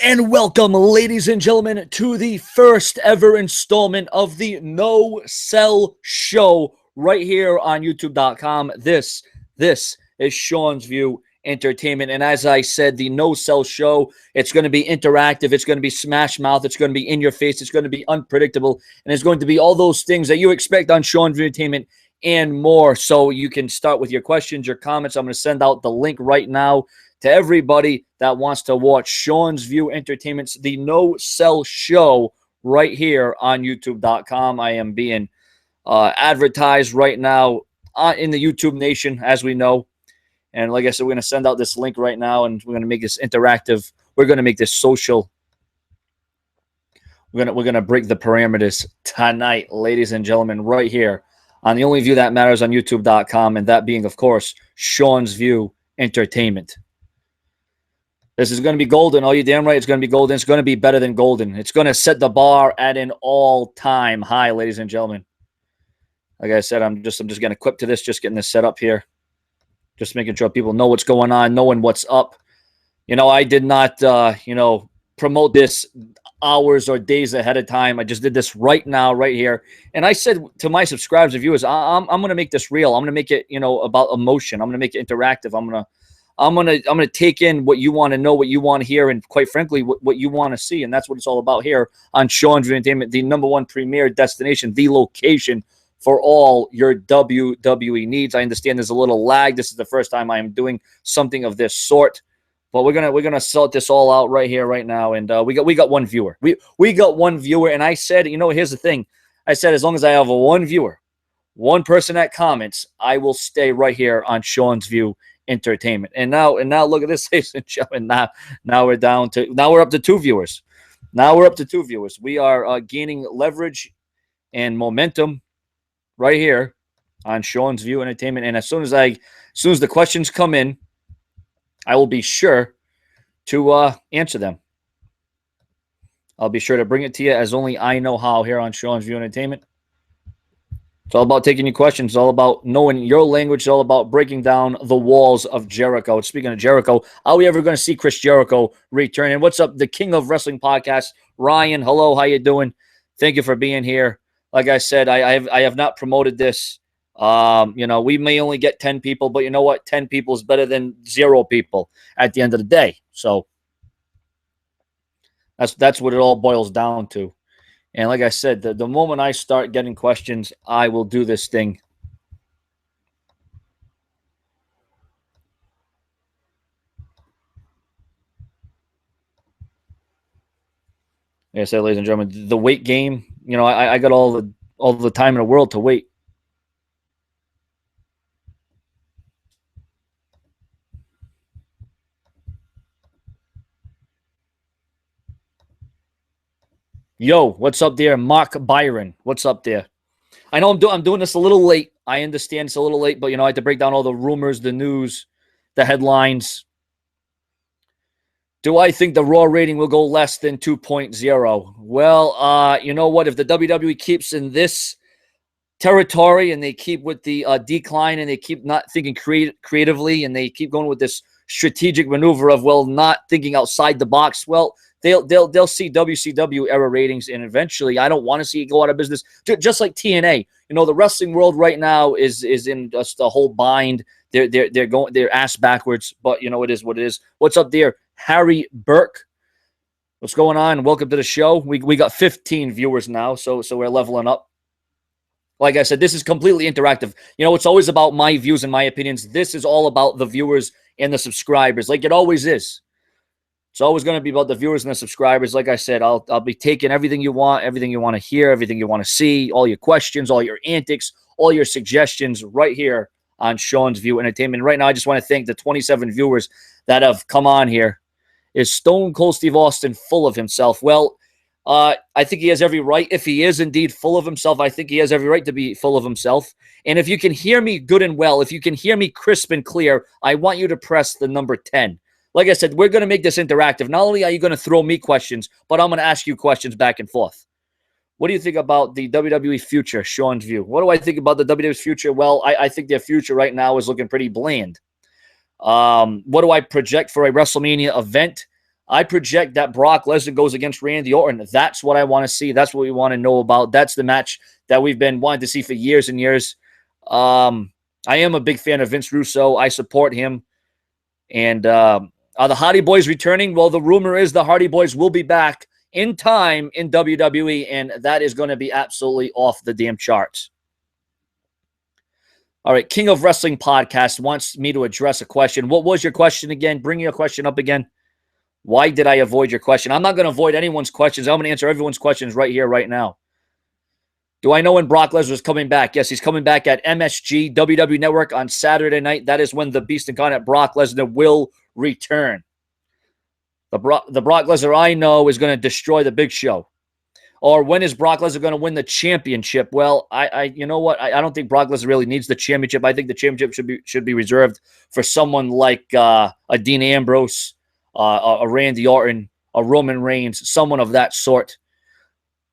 And welcome, ladies and gentlemen, to the first ever installment of the No Sell Show right here on YouTube.com. This is Seanzviewent Entertainment. And as I said, the No Sell Show, it's going to be interactive. It's going to be smash mouth. It's going to be in your face. It's going to be unpredictable. And it's going to be all those things that you expect on Seanzviewent Entertainment and more. So you can start with your questions, your comments. I'm going to send out the link right now to everybody that wants to watch Seanzviewent Entertainment's The No Sell Show right here on YouTube.com. I am being advertised right now in the YouTube Nation, as we know. And like I said, we're going to send out this link right now, and we're going to make this interactive. We're going to make this social. We're going to break the parameters tonight, ladies and gentlemen, right here on the only view that matters on YouTube.com, and that being, of course, Seanzviewent Entertainment. This is going to be golden. Oh, you're damn right it's going to be golden. It's going to be better than golden. It's going to set the bar at an all-time high, ladies and gentlemen. Like I said, I'm just getting equipped to this, just getting this set up here. Just making sure people know what's going on, knowing what's up. You know, I did not, promote this hours or days ahead of time. I just did this right now, right here. And I said to my subscribers and viewers, I'm going to make this real. I'm going to make it, about emotion. I'm going to make it interactive. I'm gonna take in what you want to know, what you want to hear, and quite frankly, what you want to see, and that's what it's all about here on Seanzviewent Entertainment, the #1 premier destination, the location for all your WWE needs. I understand there's a little lag. This is the first time I am doing something of this sort, but we're gonna sort this all out right here, right now, and we got one viewer. We got one viewer, and I said, here's the thing. I said, as long as I have one viewer, one person that comments, I will stay right here on Seanzviewent Entertainment. And now look at this, ladies and gentlemen. Now we're up to two viewers. We are gaining leverage and momentum right here on Seanzviewent Entertainment. And as soon as the questions come in, I will be sure to answer them. I'll be sure to bring it to you as only I know how here on Seanzviewent Entertainment. It's all about taking your questions. It's all about knowing your language. It's all about breaking down the walls of Jericho. Speaking of Jericho, are we ever going to see Chris Jericho return? And what's up, the King of Wrestling podcast, Ryan? Hello, how you doing? Thank you for being here. Like I said, I have not promoted this. We may only get 10 people, but you know what? 10 people is better than 0 people at the end of the day. So that's what it all boils down to. And like I said, the moment I start getting questions, I will do this thing. Like I said, ladies and gentlemen, the wait game, I got all the time in the world to wait. Yo, what's up there? Mark Byron, what's up there? I know I'm doing this a little late. I understand it's a little late, but, I have to break down all the rumors, the news, the headlines. Do I think the Raw rating will go less than 2.0? Well, you know what? If the WWE keeps in this territory and they keep with the decline and they keep not thinking creatively and they keep going with this strategic maneuver of, not thinking outside the box, they'll see WCW era ratings, and eventually, I don't want to see it go out of business. Just like TNA, the wrestling world right now is in just a whole bind. They're going their ass backwards, but it is what it is. What's up there, Harry Burke? What's going on? Welcome to the show. We got 15 viewers now, so we're leveling up. Like I said, this is completely interactive. It's always about my views and my opinions. This is all about the viewers and the subscribers, like it always is. It's always going to be about the viewers and the subscribers. Like I said, I'll be taking everything you want to hear, everything you want to see, all your questions, all your antics, all your suggestions right here on Seanzviewent Entertainment. Right now, I just want to thank the 27 viewers that have come on here. Is Stone Cold Steve Austin full of himself? Well, I think he has every right. If he is indeed full of himself, I think he has every right to be full of himself. And if you can hear me good and well, if you can hear me crisp and clear, I want you to press the number 10. Like I said, we're going to make this interactive. Not only are you going to throw me questions, but I'm going to ask you questions back and forth. What do you think about the WWE future, Seanzviewent? What do I think about the WWE's future? Well, I think their future right now is looking pretty bland. What do I project for a WrestleMania event? I project that Brock Lesnar goes against Randy Orton. That's what I want to see. That's what we want to know about. That's the match that we've been wanting to see for years and years. I am a big fan of Vince Russo. I support him. And are the Hardy Boys returning? Well, the rumor is the Hardy Boys will be back in time in WWE, and that is going to be absolutely off the damn charts. All right, King of Wrestling Podcast wants me to address a question. What was your question again? Bring your question up again. Why did I avoid your question? I'm not going to avoid anyone's questions. I'm going to answer everyone's questions right here, right now. Do I know when Brock Lesnar is coming back? Yes, he's coming back at MSG, WWE Network on Saturday night. That is when the Beast Incarnate Brock Lesnar will return. The Brock Lesnar I know is going to destroy the Big Show. Or when is Brock Lesnar going to win the championship? Well, you know what? I don't think Brock Lesnar really needs the championship. I think the championship should be reserved for someone like a Dean Ambrose, a Randy Orton, a Roman Reigns, someone of that sort.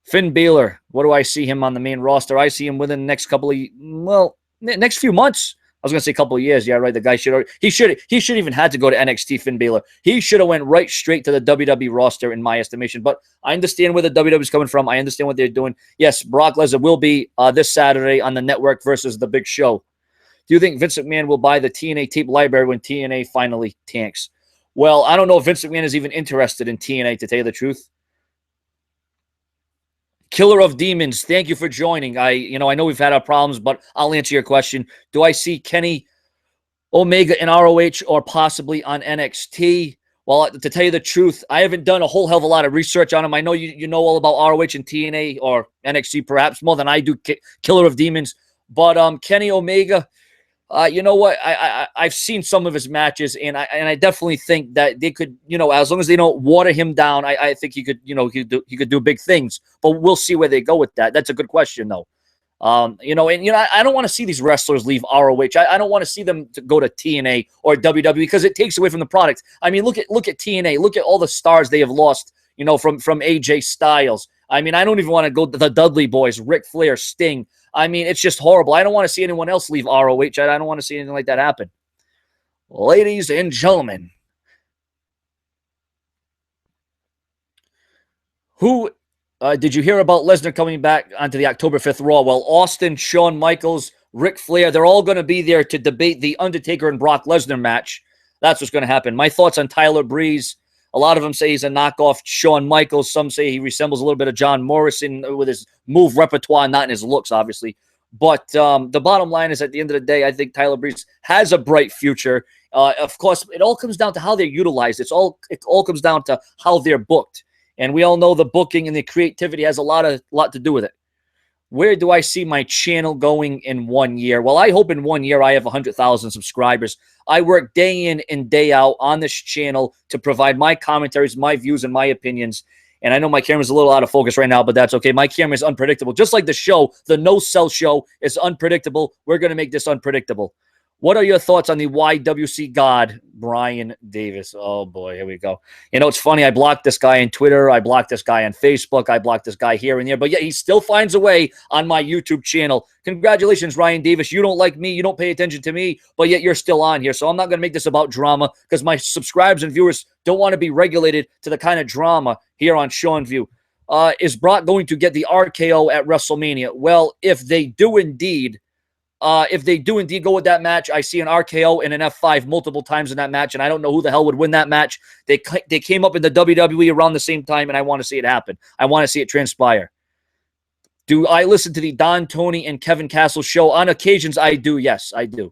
Finn Balor, what do I see him on the main roster? I see him within the next couple of, next few months. I was going to say a couple of years. Yeah, right. The guy should even had to go to NXT, Finn Balor. He should have went right straight to the WWE roster in my estimation. But I understand where the WWE is coming from. I understand what they're doing. Yes, Brock Lesnar will be this Saturday on the network versus the Big Show. Do you think Vince McMahon will buy the TNA tape library when TNA finally tanks? Well, I don't know if Vince McMahon is even interested in TNA, to tell you the truth. Killer of Demons, thank you for joining. I know we've had our problems, but I'll answer your question. Do I see Kenny Omega in ROH or possibly on NXT? Well, to tell you the truth, I haven't done a whole hell of a lot of research on him. I know you know all about ROH and TNA or NXT perhaps more than I do, Killer of Demons. But Kenny Omega, you know what? I've seen some of his matches, and I definitely think that they could, as long as they don't water him down, I think he could, he could do big things. But we'll see where they go with that. That's a good question, though. I don't want to see these wrestlers leave ROH. I don't want to see them to go to TNA or WWE because it takes away from the product. I mean, look at TNA. Look at all the stars they have lost, from AJ Styles. I mean, I don't even want to go to the Dudley Boys, Ric Flair, Sting. I mean, it's just horrible. I don't want to see anyone else leave ROH. I don't want to see anything like that happen. Ladies and gentlemen, who did you hear about Lesnar coming back onto the October 5th Raw? Well, Austin, Shawn Michaels, Ric Flair, they're all going to be there to debate the Undertaker and Brock Lesnar match. That's what's going to happen. My thoughts on Tyler Breeze. A lot of them say he's a knockoff Shawn Michaels. Some say he resembles a little bit of John Morrison with his move repertoire, not in his looks, obviously. But the bottom line is, at the end of the day, I think Tyler Breeze has a bright future. Of course, it all comes down to how they're utilized. It all comes down to how they're booked. And we all know the booking and the creativity has a lot to do with it. Where do I see my channel going in 1 year? Well, I hope in 1 year I have 100,000 subscribers. I work day in and day out on this channel to provide my commentaries, my views, and my opinions. And I know my camera's a little out of focus right now, but that's okay. My camera is unpredictable. Just like the show, the no-sell show is unpredictable. We're going to make this unpredictable. What are your thoughts on the YWC God, Brian Davis? Oh, boy, here we go. It's funny. I blocked this guy on Twitter. I blocked this guy on Facebook. I blocked this guy here and there. But, yeah, he still finds a way on my YouTube channel. Congratulations, Ryan Davis. You don't like me. You don't pay attention to me. But yet you're still on here. So I'm not going to make this about drama because my subscribers and viewers don't want to be regulated to the kind of drama here on Seanzview. Is Brock going to get the RKO at WrestleMania? Well, if they do indeed go with that match, I see an RKO and an F5 multiple times in that match, and I don't know who the hell would win that match. They came up in the WWE around the same time, and I want to see it happen. I want to see it transpire. Do I listen to the Don, Tony, and Kevin Castle show? On occasions, I do. Yes, I do.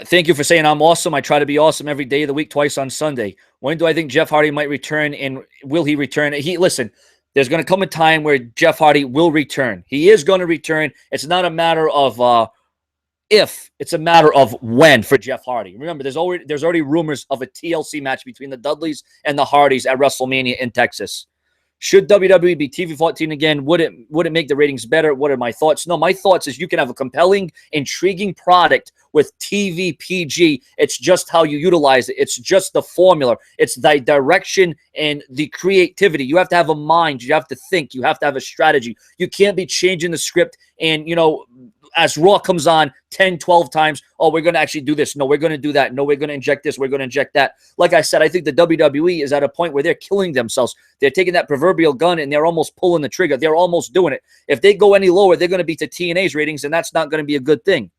Thank you for saying I'm awesome. I try to be awesome every day of the week, twice on Sunday. When do I think Jeff Hardy might return, and will he return? Listen. There's going to come a time where Jeff Hardy will return. He is going to return. It's not a matter of if, it's a matter of when for Jeff Hardy. Remember, there's already rumors of a TLC match between the Dudleys and the Hardys at WrestleMania in Texas. Should WWE be TV-14 again? Would it make the ratings better? What are my thoughts? No, my thoughts is you can have a compelling, intriguing product with TV PG. It's just how you utilize it. It's just the formula. It's the direction and the creativity. You have to have a mind. You have to think. You have to have a strategy. You can't be changing the script and, as Raw comes on 10, 12 times, oh, we're going to actually do this. No, we're going to do that. No, we're going to inject this. We're going to inject that. Like I said, I think the WWE is at a point where they're killing themselves. They're taking that proverbial gun and they're almost pulling the trigger. They're almost doing it. If they go any lower, they're going to be to TNA's ratings, and that's not going to be a good thing.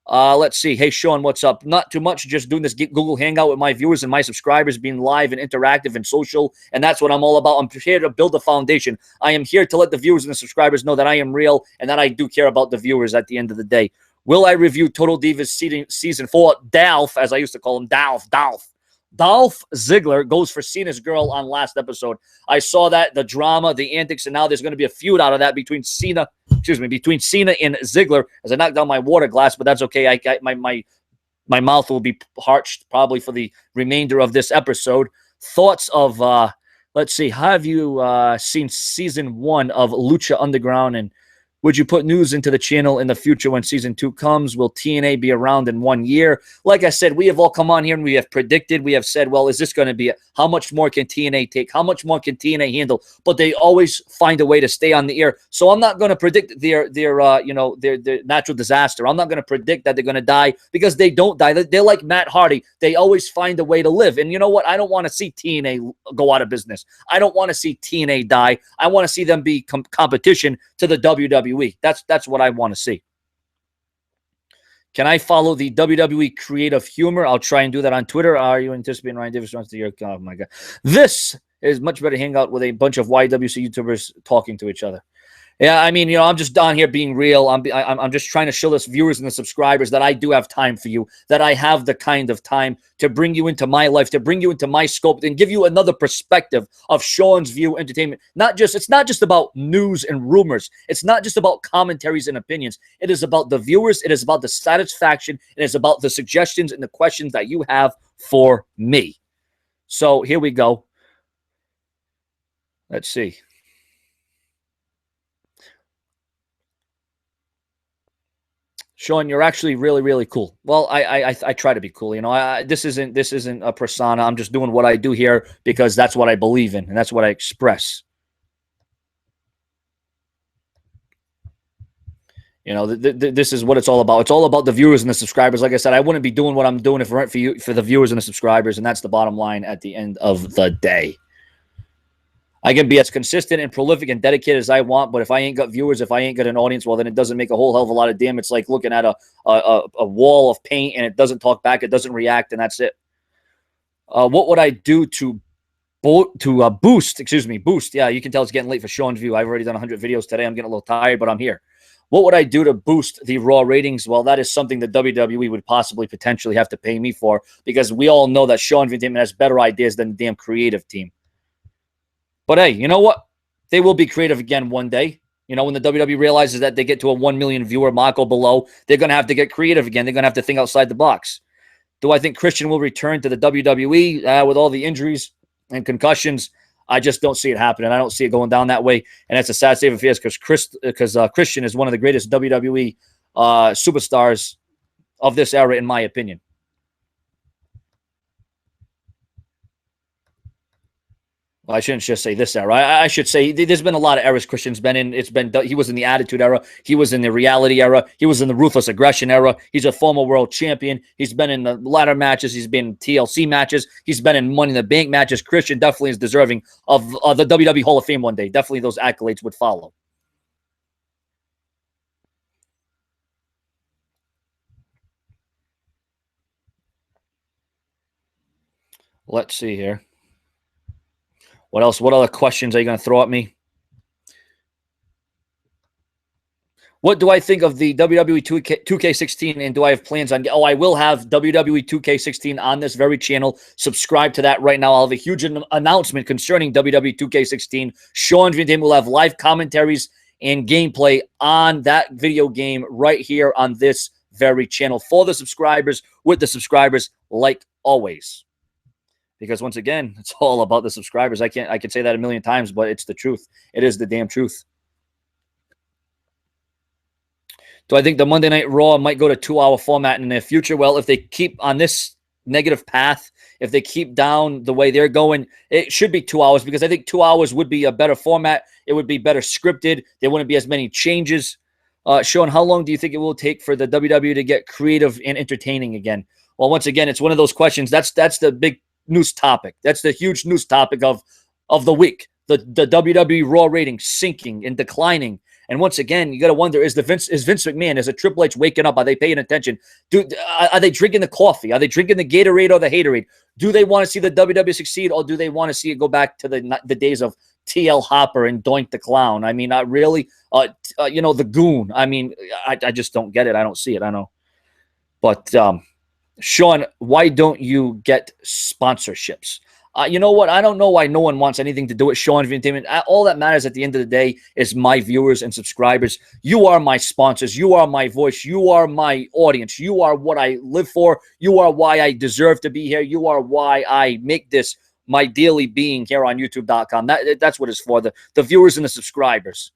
Let's see. Hey, Sean, what's up? Not too much. Just doing this Google Hangout with my viewers and my subscribers, being live and interactive and social. And that's what I'm all about. I'm here to build a foundation. I am here to let the viewers and the subscribers know that I am real and that I do care about the viewers at the end of the day. Will I review Total Divas Season 4? Dolph, as I used to call him, Dolph Ziggler goes for Cena's girl on last episode. I saw that, the drama, the antics, and now there's going to be a feud out of that between Cena and Ziggler, as I knocked down my water glass, but that's okay. My mouth will be parched probably for the remainder of this episode. Thoughts of, let's see, have you seen Season 1 of Lucha Underground, and would you put news into the channel in the future when Season 2 comes? Will TNA be around in 1 year? Like I said, we have all come on here and we have predicted. We have said, well, is this going to be it? How much more can TNA take? How much more can TNA handle? But they always find a way to stay on the air. So I'm not going to predict their natural disaster. I'm not going to predict that they're going to die, because they don't die. They're like Matt Hardy. They always find a way to live. And you know what? I don't want to see TNA go out of business. I don't want to see TNA die. I want to see them be competition to the WWE. That's what I want to see. Can I follow the WWE creative humor? I'll try and do that on Twitter. Are you anticipating Ryan Davis runs to your? Oh my God, this is much better hangout with a bunch of YWC YouTubers talking to each other. Yeah, I mean, I'm just down here being real. I'm just trying to show this viewers and the subscribers that I do have time for you, that I have the kind of time to bring you into my life, to bring you into my scope, and give you another perspective of Sean's View Entertainment. It's not just about news and rumors. It's not just about commentaries and opinions. It is about the viewers. It is about the satisfaction. It is about the suggestions and the questions that you have for me. So here we go. Let's see. Sean, you're actually really, really cool. Well, I try to be cool. This isn't a persona. I'm just doing what I do here because that's what I believe in and that's what I express. This is what it's all about. It's all about the viewers and the subscribers. Like I said, I wouldn't be doing what I'm doing if it weren't for the viewers and the subscribers, and that's the bottom line at the end of the day. I can be as consistent and prolific and dedicated as I want, but if I ain't got viewers, if I ain't got an audience, well, then it doesn't make a whole hell of a lot of damn. It's like looking at a wall of paint and it doesn't talk back, it doesn't react, and that's it. What would I do to boost? Boost. Yeah, you can tell it's getting late for Sean's View. I've already done 100 videos today. I'm getting a little tired, but I'm here. What would I do to boost the Raw ratings? Well, that is something that WWE would potentially have to pay me for, because we all know that Seanzviewent has better ideas than the damn creative team. But hey, you know what? They will be creative again one day. When the WWE realizes that they get to a 1 million viewer mark or below, they're going to have to get creative again. They're going to have to think outside the box. Do I think Christian will return to the WWE with all the injuries and concussions? I just don't see it happening. I don't see it going down that way. And that's a sad state of affairs because Christian is one of the greatest WWE superstars of this era, in my opinion. Well, I shouldn't just say this era. I should say there's been a lot of eras Christian's been in. He was in the Attitude Era. He was in the Reality Era. He was in the Ruthless Aggression Era. He's a former world champion. He's been in the ladder matches. He's been in TLC matches. He's been in Money in the Bank matches. Christian definitely is deserving of the WWE Hall of Fame one day. Definitely those accolades would follow. Let's see here. What else? What other questions are you going to throw at me? What do I think of the WWE 2K16, and do I have plans on... Oh, I will have WWE 2K16 on this very channel. Subscribe to that right now. I'll have a huge announcement concerning WWE 2K16. Seanzviewent will have live commentaries and gameplay on that video game right here on this very channel for the subscribers, with the subscribers, like always. Because once again, it's all about the subscribers. I can say that a million times, but it's the truth. It is the damn truth. Do I think the Monday Night Raw might go to 2-hour format in the future? Well, if they keep on this negative path, if they keep down the way they're going, it should be 2 hours, because I think 2 hours would be a better format. It would be better scripted. There wouldn't be as many changes. Sean, how long do you think it will take for the WWE to get creative and entertaining again? Well, once again, it's one of those questions. That's the big news topic. That's the huge news topic of the week. The WWE Raw rating sinking and declining. And once again, you got to wonder: is Vince McMahon, is a Triple H waking up? Are they paying attention? Are they drinking the coffee? Are they drinking the Gatorade or the Haterade? Do they want to see the WWE succeed, or do they want to see it go back to the days of TL Hopper and Doink the Clown? I mean, not really. The Goon. I mean, I just don't get it. I don't see it. I know. But Sean, why don't you get sponsorships? You know what? I don't know why no one wants anything to do with Seanzviewent Entertainment. All that matters at the end of the day is my viewers and subscribers. You are my sponsors. You are my voice. You are my audience. You are what I live for. You are why I deserve to be here. You are why I make this my daily being here on YouTube.com. That's what it's for, the viewers and the subscribers.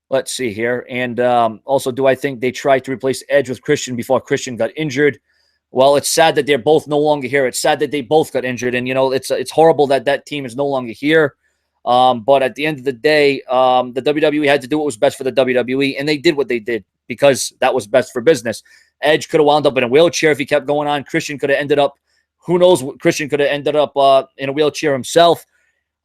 Let's see here. And also, do I think they tried to replace Edge with Christian before Christian got injured? Well, it's sad that they're both no longer here. It's sad that they both got injured. And, it's horrible that team is no longer here. But at the end of the day, the WWE had to do what was best for the WWE, and they did what they did because that was best for business. Edge could have wound up in a wheelchair if he kept going on. Christian could have ended up, who knows, Christian could have ended up in a wheelchair himself.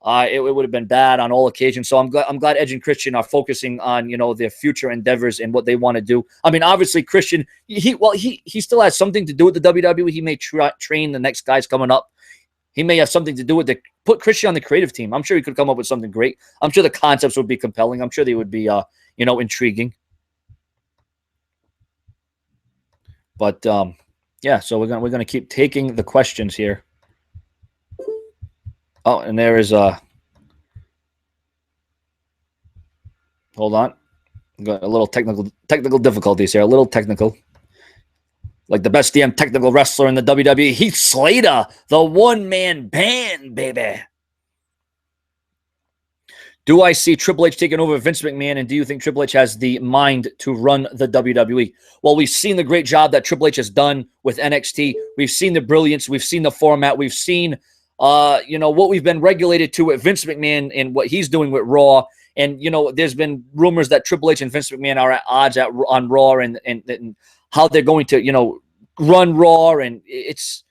It would have been bad on all occasions. So I'm glad Edge and Christian are focusing on, their future endeavors and what they want to do. I mean, obviously Christian, he still has something to do with the WWE. He may train the next guys coming up. He may have something to do with put Christian on the creative team. I'm sure he could come up with something great. I'm sure the concepts would be compelling. I'm sure they would be, intriguing. But yeah, so we're gonna keep taking the questions here. Oh, and there is hold on. Got a little technical difficulties here. A little technical. Like the best damn technical wrestler in the WWE, Heath Slater, the one-man band, baby. Do I see Triple H taking over Vince McMahon, and do you think Triple H has the mind to run the WWE? Well, we've seen the great job that Triple H has done with NXT. We've seen the brilliance. We've seen the format. We've seen what we've been regulated to with Vince McMahon and what he's doing with Raw. And, there's been rumors that Triple H and Vince McMahon are at odds on Raw and how they're going to, run Raw. And it's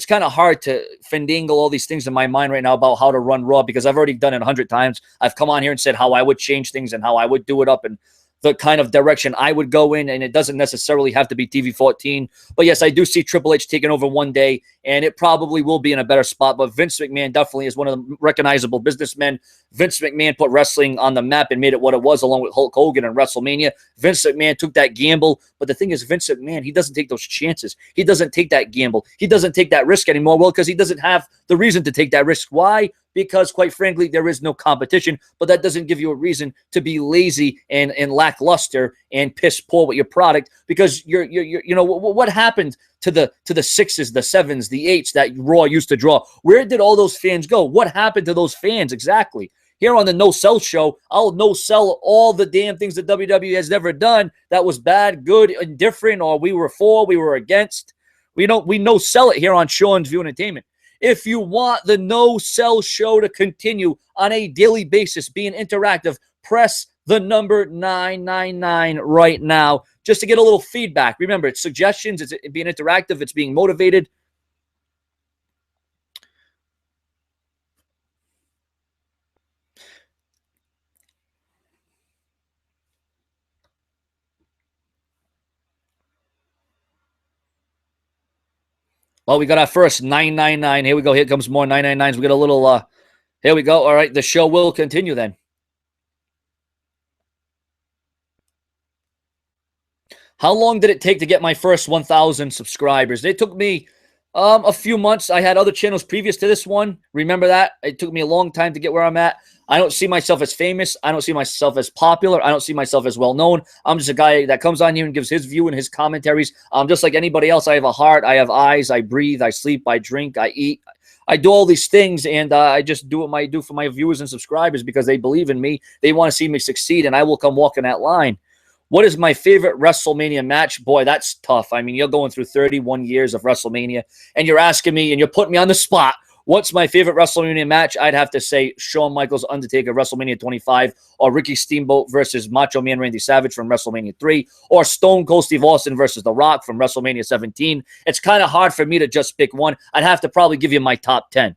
kind of hard to finagle all these things in my mind right now about how to run Raw because I've already done it 100 times. I've come on here and said how I would change things and how I would do it up and the kind of direction I would go in, and it doesn't necessarily have to be TV 14. But yes, I do see Triple H taking over one day, and it probably will be in a better spot. But Vince McMahon definitely is one of the recognizable businessmen. Vince McMahon put wrestling on the map and made it what it was, along with Hulk Hogan and WrestleMania. Vince McMahon took that gamble, but the thing is, Vince McMahon, he doesn't take those chances. He doesn't take that gamble. He doesn't take that risk anymore. Well, because he doesn't have the reason to take that risk. Why? Because, quite frankly, there is no competition, but that doesn't give you a reason to be lazy and lackluster and piss poor with your product because you're what happened to the 6s, the 7s, the 8s that Raw used to draw? Where did all those fans go? What happened to those fans exactly? Here on the No Sell Show, I'll no sell all the damn things that WWE has never done that was bad, good, indifferent, or we were for, we were against. We no sell it here on Seanzviewent Entertainment. If you want the No Sell Show to continue on a daily basis, being interactive, press the number 999 right now just to get a little feedback. Remember, it's suggestions, it's being interactive, it's being motivated. Well, we got our first 999. Here we go. Here comes more 999s. We got a little, here we go. All right, the show will continue then. How long did it take to get my first 1,000 subscribers? It took me a few months. I had other channels previous to this one. Remember that? It took me a long time to get where I'm at. I don't see myself as famous. I don't see myself as popular. I don't see myself as well-known. I'm just a guy that comes on here and gives his view and his commentaries. Just like anybody else, I have a heart. I have eyes. I breathe. I sleep. I drink. I eat. I do all these things, and I just do what I do for my viewers and subscribers because they believe in me. They want to see me succeed, and I will come walking that line. What is my favorite WrestleMania match? Boy, that's tough. I mean, you're going through 31 years of WrestleMania, and you're asking me, and you're putting me on the spot. What's my favorite WrestleMania match? I'd have to say Shawn Michaels, Undertaker, WrestleMania 25, or Ricky Steamboat versus Macho Man Randy Savage from WrestleMania 3, or Stone Cold Steve Austin versus The Rock from WrestleMania 17. It's kind of hard for me to just pick one. I'd have to probably give you my top 10.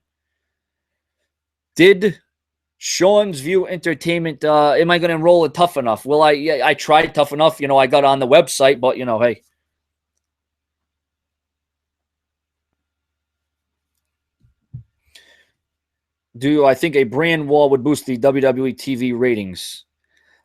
Did Sean's View Entertainment, am I going to enroll in Tough Enough? Well, I tried Tough Enough. You know, I got on the website, but, you know, hey. Do I think a brand war would boost the WWE TV ratings?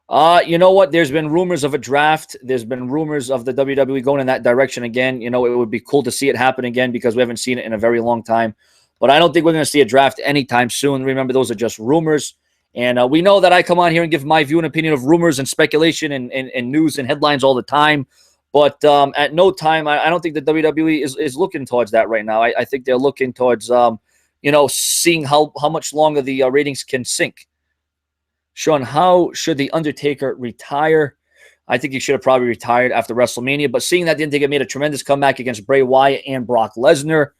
You know what? There's been rumors of a draft. There's been rumors of the WWE going in that direction again. You know, it would be cool to see it happen again because we haven't seen it in a very long time. But I don't think we're going to see a draft anytime soon. Remember, those are just rumors. And we know that I come on here and give my view and opinion of rumors and speculation and news and headlines all the time. But at no time, I don't think the WWE is looking towards that right now. I think they're looking towards you know, seeing how much longer the ratings can sink. Sean, how should The Undertaker retire? I think he should have probably retired after WrestleMania, but seeing that The Undertaker made a tremendous comeback against Bray Wyatt and Brock Lesnar,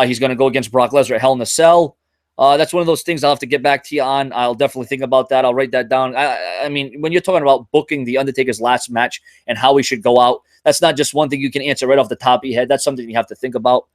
he's going to go against Brock Lesnar at Hell in a Cell. That's one of those things I'll have to get back to you on. I'll definitely think about that. I'll write that down. I mean, when you're talking about booking The Undertaker's last match and how he should go out, that's not just one thing you can answer right off the top of your head. That's something you have to think about.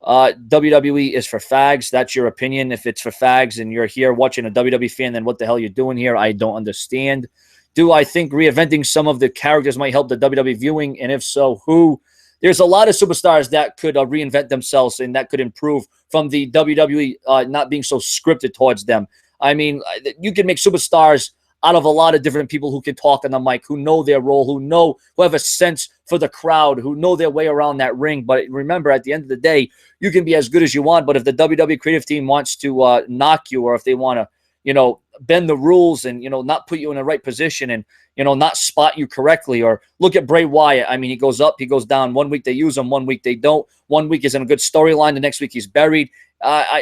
WWE is for fags. That's your opinion. If it's for fags and you're here watching a WWE fan, then what the hell you're doing here? I don't understand. Do I think reinventing some of the characters might help the WWE viewing? And if so, who? There's a lot of superstars that could reinvent themselves and that could improve from the WWE not being so scripted towards them. I mean, you can make superstars out of a lot of different people who can talk on the mic, who know their role, who have a sense for the crowd, who know their way around that ring. But remember, at the end of the day, you can be as good as you want, but if the WWE creative team wants to knock you, or if they want to, you know, bend the rules and, you know, not put you in the right position and, you know, not spot you correctly, or look at Bray Wyatt. I mean, he goes up, he goes down. 1 week they use him, 1 week they don't. 1 week is in a good storyline, the next week he's buried.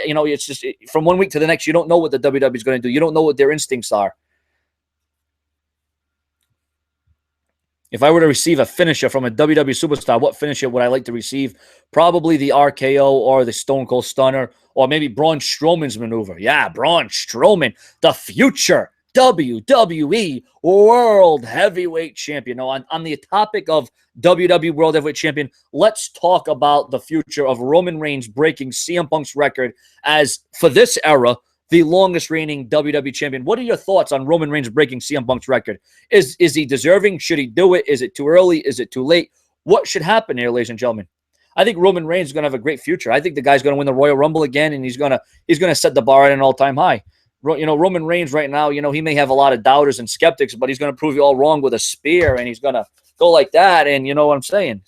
You know, it's just from 1 week to the next, you don't know what the WWE is going to do. You don't know what their instincts are. If I were to receive a finisher from a WWE superstar, what finisher would I like to receive? Probably the RKO or the Stone Cold Stunner, or maybe Braun Strowman's maneuver. Yeah, Braun Strowman, the future WWE World Heavyweight Champion. Now, on the topic of WWE World Heavyweight Champion, let's talk about the future of Roman Reigns breaking CM Punk's record as, for this era, the longest reigning WWE champion. What are your thoughts on Roman Reigns breaking CM Punk's record? Is he deserving? Should he do it? Is it too early? Is it too late? What should happen here, ladies and gentlemen? I think Roman Reigns is going to have a great future. I think the guy's going to win the Royal Rumble again, and he's going to set the bar at an all-time high. You know, Roman Reigns right now, you know, he may have a lot of doubters and skeptics, but he's going to prove you all wrong with a spear, and he's going to go like that, and you know what I'm saying?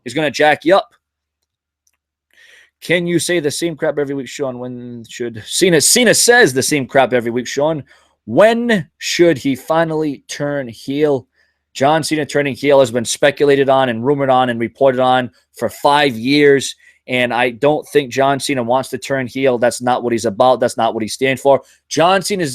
He's going to jack you up. Can you say the same crap every week, Sean? When should Cena says the same crap every week, Sean? When should he finally turn heel? John Cena turning heel has been speculated on and rumored on and reported on for 5 years. And I don't think John Cena wants to turn heel. That's not what he's about. That's not what he stands for. John Cena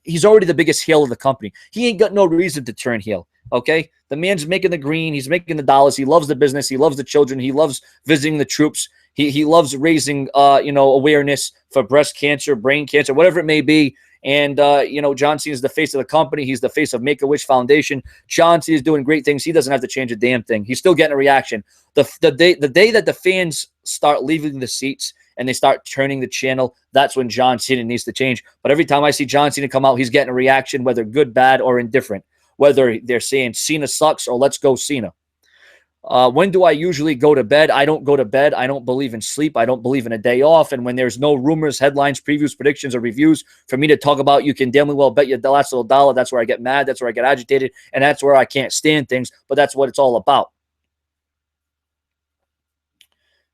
he's already the biggest heel of the company. He ain't got no reason to turn heel. Okay? The man's making the green. He's making the dollars. He loves the business. He loves the children. He loves visiting the troops. He loves raising, you know, awareness for breast cancer, brain cancer, whatever it may be. And, you know, John Cena is the face of the company. He's the face of Make-A-Wish Foundation. John Cena is doing great things. He doesn't have to change a damn thing. He's still getting a reaction. The day that the fans start leaving the seats and they start turning the channel, that's when John Cena needs to change. But every time I see John Cena come out, he's getting a reaction, whether good, bad, or indifferent. Whether they're saying Cena sucks or let's go Cena. When do I usually go to bed? I don't go to bed. I don't believe in sleep. I don't believe in a day off. And when there's no rumors, headlines, previews, predictions, or reviews for me to talk about, you can damn well bet your last little dollar. That's where I get mad. That's where I get agitated. And that's where I can't stand things. But that's what it's all about.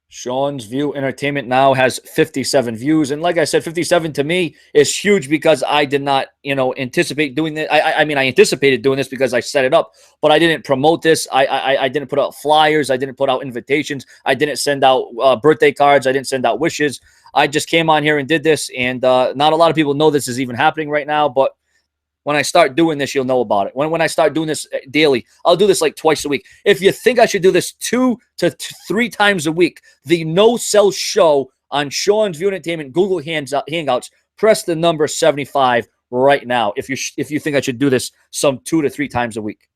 Sean's View Entertainment now has 57 views. And like I said, 57 to me is huge because I did not, you know, anticipate doing this. I mean, I anticipated doing this because I set it up, but I didn't promote this. I didn't put out flyers. I didn't put out invitations. I didn't send out birthday cards. I didn't send out wishes. I just came on here and did this. And not a lot of people know this is even happening right now, but when I start doing this, you'll know about it. When I start doing this daily, I'll do this like twice a week. If you think I should do this 2 to 3 times a week, the No Sell Show on Sean's View Entertainment Google Hangouts. Press the number 75 right now if you think I should do this some 2 to 3 times a week.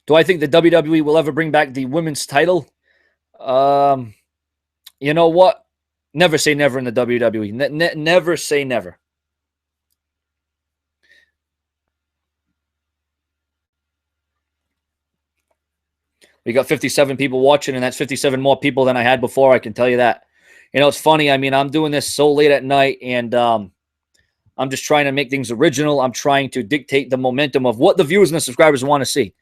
Do I think the WWE will ever bring back the women's title? You know what? Never say never in the WWE. Never say never. We got 57 people watching, and that's 57 more people than I had before. I can tell you that. You know, it's funny. I mean, I'm doing this so late at night, and I'm just trying to make things original. I'm trying to dictate the momentum of what the viewers and the subscribers want to see.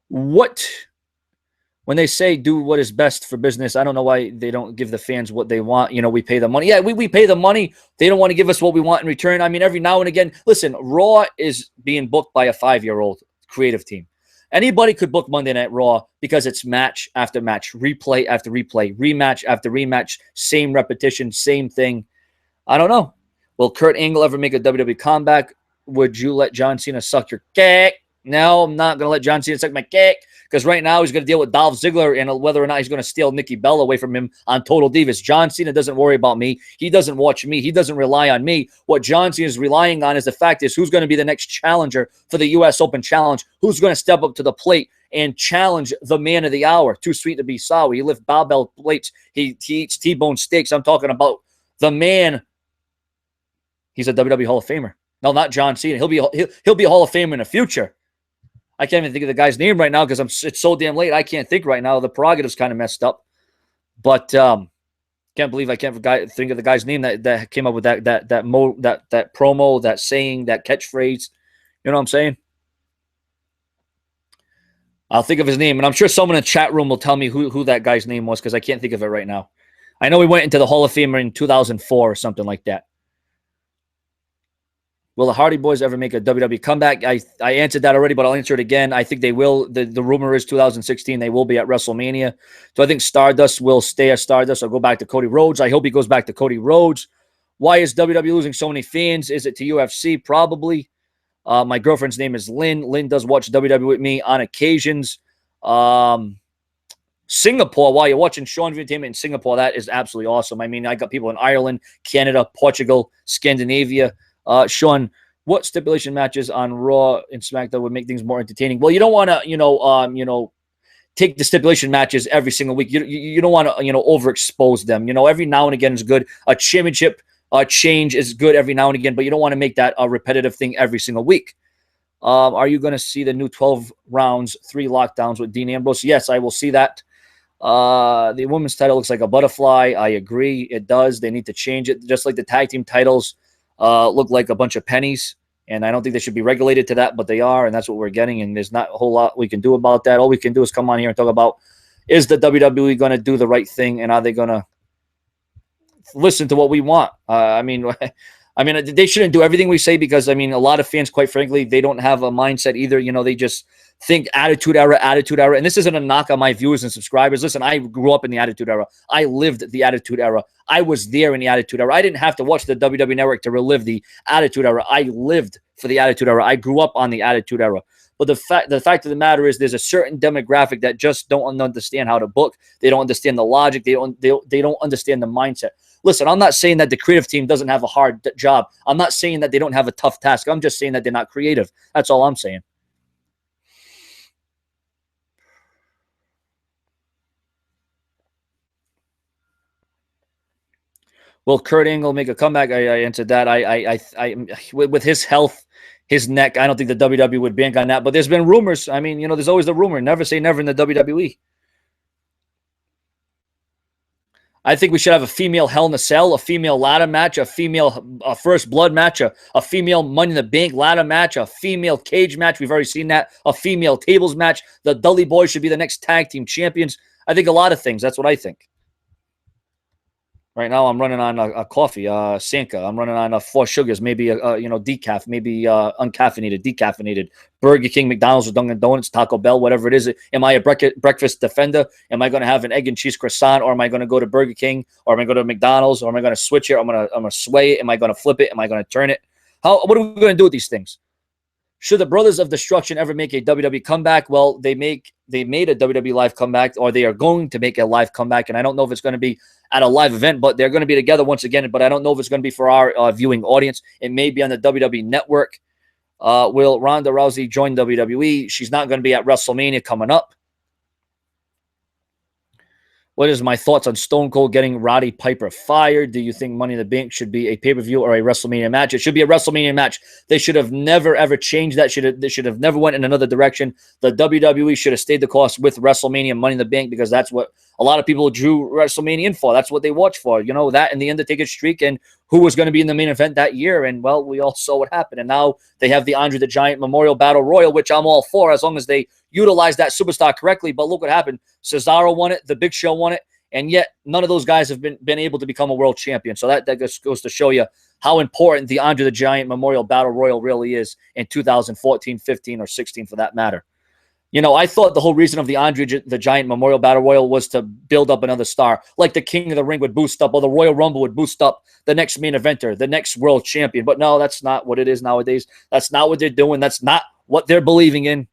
When they say do what is best for business, I don't know why they don't give the fans what they want. You know, we pay the money. Yeah, we pay the money. They don't want to give us what we want in return. I mean, every now and again, listen, Raw is being booked by a 5-year-old creative team. Anybody could book Monday Night Raw because it's match after match, replay after replay, rematch after rematch, same repetition, same thing. I don't know. Will Kurt Angle ever make a WWE comeback? Would you let John Cena suck your cake? No, I'm not going to let John Cena suck my cake because right now he's going to deal with Dolph Ziggler and whether or not he's going to steal Nikki Bella away from him on Total Divas. John Cena doesn't worry about me. He doesn't watch me. He doesn't rely on me. What John Cena is relying on is the fact is who's going to be the next challenger for the U.S. Open Challenge, who's going to step up to the plate and challenge the man of the hour. Too sweet to be sour. He lifts barbell plates. He eats T-bone steaks. I'm talking about the man. He's a WWE Hall of Famer. No, not John Cena. He'll be a Hall of Famer in the future. I can't even think of the guy's name right now because it's so damn late. I can't think right now. The prerogative's kind of messed up. But can't believe I can't think of the guy's name that came up with that promo, that saying, that catchphrase. You know what I'm saying? I'll think of his name, and I'm sure someone in the chat room will tell me who that guy's name was because I can't think of it right now. I know he went into the Hall of Fame in 2004 or something like that. Will the Hardy Boys ever make a WWE comeback? I answered that already, but I'll answer it again. I think they will. The rumor is 2016 they will be at WrestleMania. So I think Stardust will stay as Stardust or go back to Cody Rhodes. I hope he goes back to Cody Rhodes. Why is WWE losing so many fans? Is it to UFC? Probably. My girlfriend's name is Lynn. Lynn does watch WWE with me on occasions. Singapore, while you're watching Seanzviewent Entertainment in Singapore, that is absolutely awesome. I mean, I got people in Ireland, Canada, Portugal, Scandinavia. Sean, what stipulation matches on Raw and SmackDown would make things more entertaining? Well, you don't want to, take the stipulation matches every single week. You don't want to, overexpose them. Every now and again is good. A championship change is good every now and again, but you don't want to make that a repetitive thing every single week. Are you going to see the new 12 rounds, 3 lockdowns with Dean Ambrose? Yes, I will see that. The women's title looks like a butterfly. I agree. It does. They need to change it. Just like the tag team titles look like a bunch of pennies. And I don't think they should be regulated to that, but they are. And that's what we're getting. And there's not a whole lot we can do about that. All we can do is come on here and talk about, is the WWE going to do the right thing? And are they going to listen to what we want? I mean, they shouldn't do everything we say because, a lot of fans, quite frankly, they don't have a mindset either. They just think attitude era. And this isn't a knock on my viewers and subscribers. Listen, I grew up in the attitude era. I lived the attitude era. I was there in the attitude era. I didn't have to watch the WWE Network to relive the attitude era. I lived for the attitude era. I grew up on the attitude era. But the fact of the matter is there's a certain demographic that just don't understand how to book. They don't understand the logic. They don't understand the mindset. Listen, I'm not saying that the creative team doesn't have a hard job. I'm not saying that they don't have a tough task. I'm just saying that they're not creative. That's all I'm saying. Will Kurt Angle make a comeback? I answered that. With his health, his neck, I don't think the WWE would bank on that. But there's been rumors. There's always the rumor. Never say never in the WWE. I think we should have a female Hell in a Cell, a female ladder match, a female First Blood match, a female Money in the Bank ladder match, a female cage match. We've already seen that. A female tables match. The Dudley Boys should be the next tag team champions. I think a lot of things. That's what I think. Right now, I'm running on a coffee, Sanka. I'm running on 4 sugars, maybe decaf, maybe uncaffeinated, decaffeinated. Burger King, McDonald's, or Dunkin' Donuts, Taco Bell, whatever it is. Am I a breakfast defender? Am I going to have an egg and cheese croissant, or am I going to go to Burger King, or am I going to McDonald's, or am I going to switch it? I'm going to sway it. Am I going to flip it? Am I going to turn it? What are we going to do with these things? Should the Brothers of Destruction ever make a WWE comeback? Well, they made a WWE live comeback, or they are going to make a live comeback, and I don't know if it's going to be at a live event, but they're going to be together once again, but I don't know if it's going to be for our viewing audience. It may be on the WWE Network. Will Ronda Rousey join WWE? She's not going to be at WrestleMania coming up. What is my thoughts on Stone Cold getting Roddy Piper fired? Do you think Money in the Bank should be a pay-per-view or a WrestleMania match? It should be a WrestleMania match. They should have never, ever changed that. They should have never went in another direction. The WWE should have stayed the course with WrestleMania Money in the Bank, because that's what a lot of people drew WrestleMania in for. That's what they watched for. You know, that and the Undertaker streak and who was going to be in the main event that year. And, well, we all saw what happened. And now they have the Andre the Giant Memorial Battle Royal, which I'm all for as long as they utilize that superstar correctly. But look what happened. Cesaro won it. The Big Show won it. And yet none of those guys have been able to become a world champion. So that just goes to show you how important the Andre the Giant Memorial Battle Royal really is in 2014, 15, or 16 for that matter. You know, I thought the whole reason of the Andre the Giant Memorial Battle Royal was to build up another star, like the King of the Ring would boost up, or the Royal Rumble would boost up the next main eventer, the next world champion. But no, that's not what it is nowadays. That's not what they're doing. That's not what they're believing in.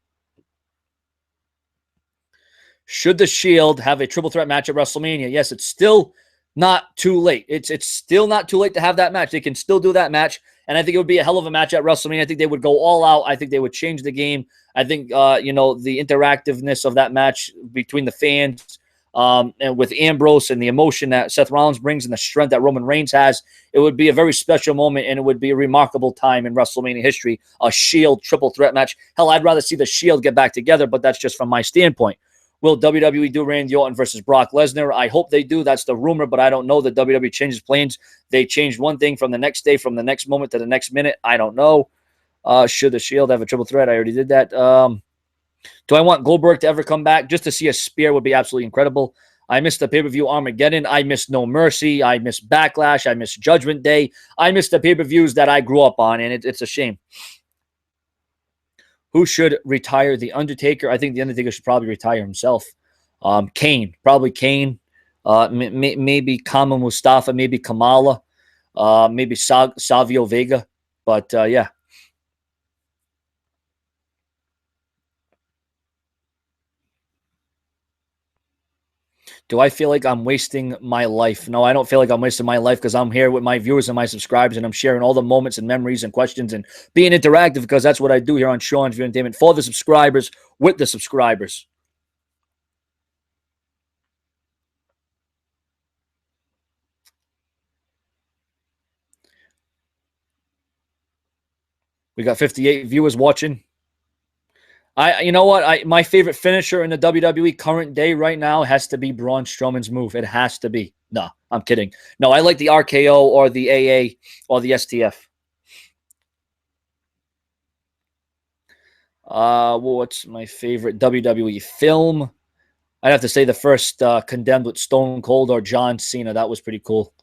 Should the Shield have a triple threat match at WrestleMania? Yes, it's still not too late. It's still not too late to have that match. They can still do that match, and I think it would be a hell of a match at WrestleMania. I think they would go all out. I think they would change the game. I think, you know, the interactiveness of that match between the fans and with Ambrose and the emotion that Seth Rollins brings and the strength that Roman Reigns has, it would be a very special moment, and it would be a remarkable time in WrestleMania history, a Shield triple threat match. Hell, I'd rather see the Shield get back together, but that's just from my standpoint. Will WWE do Randy Orton versus Brock Lesnar? I hope they do. That's the rumor, but I don't know. The WWE changes plans. They changed one thing from the next day, from the next moment to the next minute. I don't know. Should the Shield have a triple threat? I already did that. Do I want Goldberg to ever come back? Just to see a spear would be absolutely incredible. I missed the pay-per-view Armageddon. I missed No Mercy. I missed Backlash. I missed Judgment Day. I missed the pay-per-views that I grew up on, and it's a shame. Who should retire? The Undertaker. I think the Undertaker should probably retire himself. Kane. Probably Kane. Maybe Kama Mustafa. Maybe Kamala. Maybe Savio Vega. But, yeah. Do I feel like I'm wasting my life? No, I don't feel like I'm wasting my life, because I'm here with my viewers and my subscribers, and I'm sharing all the moments and memories and questions and being interactive, because that's what I do here on Seanzviewent Entertainment for the subscribers, with the subscribers. We got 58 viewers watching. You know what? My favorite finisher in the WWE current day right now has to be Braun Strowman's move. It has to be. No, I'm kidding. No, I like the RKO or the AA or the STF. What's my favorite WWE film? I'd have to say the first Condemned with Stone Cold or John Cena. That was pretty cool.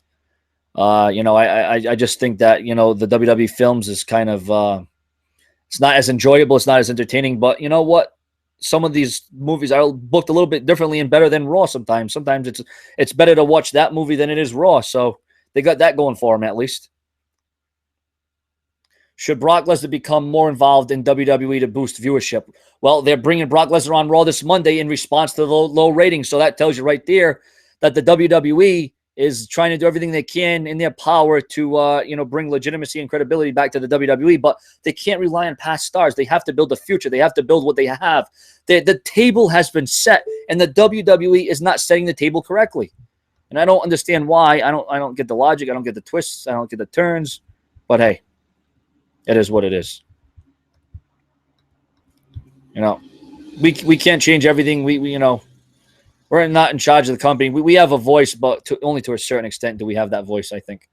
You know, I just think that, you know, the WWE films is kind of... it's not as enjoyable. It's not as entertaining. But you know what? Some of these movies are booked a little bit differently and better than Raw sometimes. Sometimes it's better to watch that movie than it is Raw. So they got that going for them at least. Should Brock Lesnar become more involved in WWE to boost viewership? Well, they're bringing Brock Lesnar on Raw this Monday in response to the low ratings. So that tells you right there that the WWE is trying to do everything they can in their power to, you know, bring legitimacy and credibility back to the WWE, but they can't rely on past stars. They have to build the future. They have to build what they have. The table has been set, and the WWE is not setting the table correctly. And I don't understand why. I don't get the logic. I don't get the twists. I don't get the turns. But hey, it is what it is. You know, we can't change everything. We you know, we're not in charge of the company. We have a voice, but only to a certain extent do we have that voice, I think.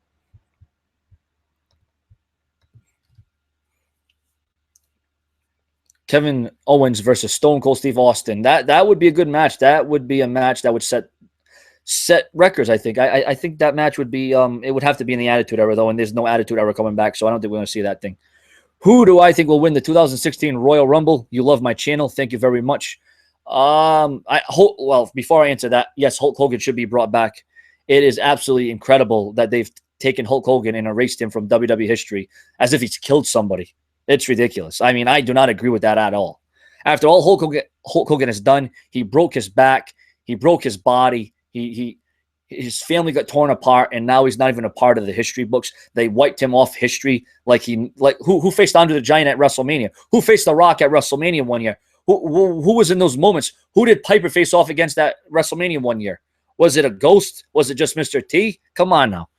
Kevin Owens versus Stone Cold Steve Austin. That would be a good match. That would be a match that would set records, I think. I think that match would be it would have to be in the Attitude Era, though, and there's no Attitude Era coming back, so I don't think we're going to see that thing. Who do I think will win the 2016 Royal Rumble? You love my channel. Thank you very much. I hope, well, before I answer that, yes, Hulk Hogan should be brought back. It is absolutely incredible that they've taken Hulk Hogan and erased him from WWE history as if he's killed somebody. It's ridiculous. I mean, I do not agree with that at all. After all Hulk Hogan has done, he broke his back, he broke his body, his family got torn apart, and now he's not even a part of the history books. They wiped him off history. Who faced Andre the Giant at WrestleMania? Who faced The Rock at WrestleMania one year? Who was in those moments? Who did Piper face off against at WrestleMania one year? Was it a ghost? Was it just Mr. T? Come on now.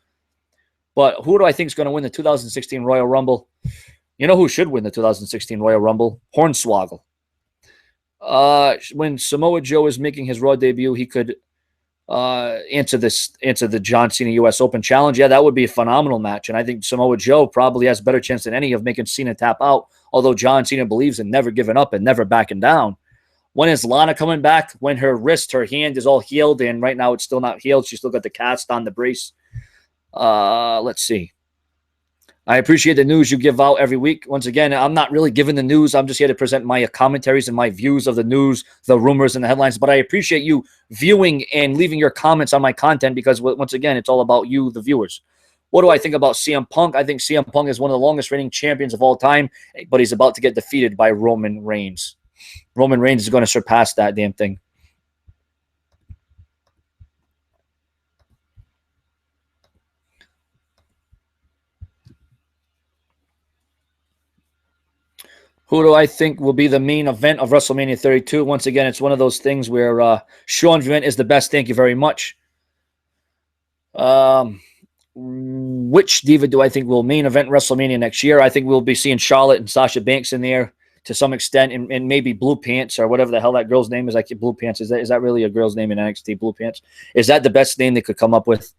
But who do I think is going to win the 2016 Royal Rumble? You know who should win the 2016 Royal Rumble? Hornswoggle. When Samoa Joe is making his Raw debut, he could answer the John Cena US Open Challenge. Yeah, that would be a phenomenal match. And I think Samoa Joe probably has a better chance than any of making Cena tap out, although John Cena believes in never giving up and never backing down. When is Lana coming back? When her hand is all healed, and right now it's still not healed. She's still got the cast on the brace. Let's see. I appreciate the news you give out every week. Once again, I'm not really giving the news. I'm just here to present my commentaries and my views of the news, the rumors, and the headlines. But I appreciate you viewing and leaving your comments on my content because, once again, it's all about you, the viewers. What do I think about CM Punk? I think CM Punk is one of the longest reigning champions of all time, but he's about to get defeated by Roman Reigns. Roman Reigns is going to surpass that damn thing. Who do I think will be the main event of WrestleMania 32? Once again, it's one of those things where Seanzviewent is the best. Thank you very much. Which diva do I think will main event WrestleMania next year? I think we'll be seeing Charlotte and Sasha Banks in there to some extent, and maybe Blue Pants or whatever the hell that girl's name is. Like Blue Pants. Is that really a girl's name in NXT? Blue Pants. Is that the best name they could come up with?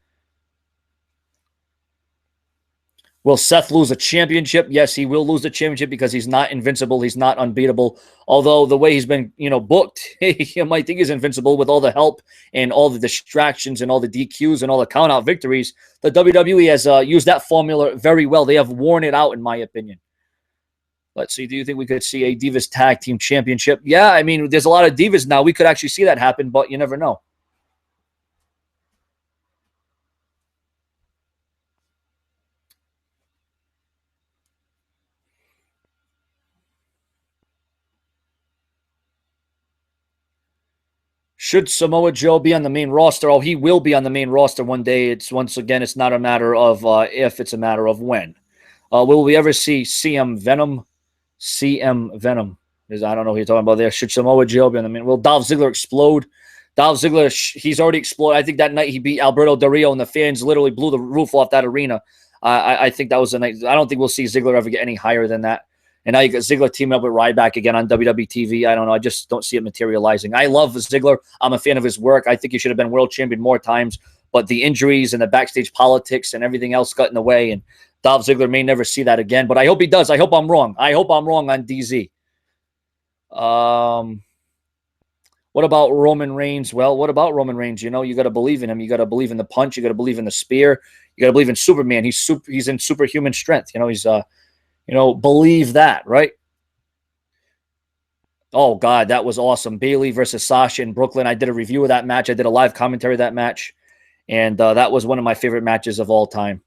Will Seth lose a championship? Yes, he will lose the championship because he's not invincible. He's not unbeatable. Although the way he's been, booked, you might think he's invincible with all the help and all the distractions and all the DQs and all the count-out victories. The WWE has used that formula very well. They have worn it out, in my opinion. Let's see. Do you think we could see a Divas Tag Team Championship? Yeah, I mean, there's a lot of Divas now. We could actually see that happen, but you never know. Should Samoa Joe be on the main roster? Oh, he will be on the main roster one day. It's not a matter of if, it's a matter of when. Will we ever see CM Venom? CM Venom. I don't know who you're talking about there. Should Samoa Joe be on the main? Will Dolph Ziggler explode? Dolph Ziggler, he's already exploded. I think that night he beat Alberto Del Rio and the fans literally blew the roof off that arena. I think that was a night. I don't think we'll see Ziggler ever get any higher than that. And now you got Ziggler teaming up with Ryback again on WWE TV. I don't know. I just don't see it materializing. I love Ziggler. I'm a fan of his work. I think he should have been world champion more times. But the injuries and the backstage politics and everything else got in the way. And Dolph Ziggler may never see that again. But I hope he does. I hope I'm wrong. I hope I'm wrong on DZ. What about Roman Reigns? Well, what about Roman Reigns? You got to believe in him. You got to believe in the punch. You got to believe in the spear. You got to believe in Superman. He's in superhuman strength. He's believe that, right? Oh, God, that was awesome. Bayley versus Sasha in Brooklyn. I did a review of that match. I did a live commentary of that match. And that was one of my favorite matches of all time.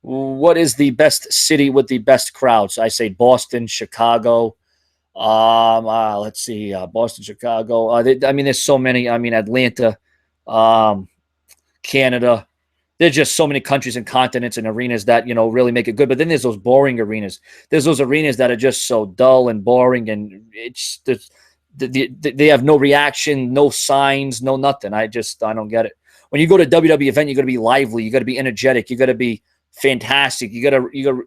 What is the best city with the best crowds? I say Boston, Chicago. Let's see. Boston, Chicago. There's so many. Atlanta, Canada. There's just so many countries and continents and arenas that, really make it good. But then there's those boring arenas. There's those arenas that are just so dull and boring, and they have no reaction, no signs, no nothing. I don't get it. When you go to a WWE event, you got to be lively. You got to be energetic. You got to be fantastic. You got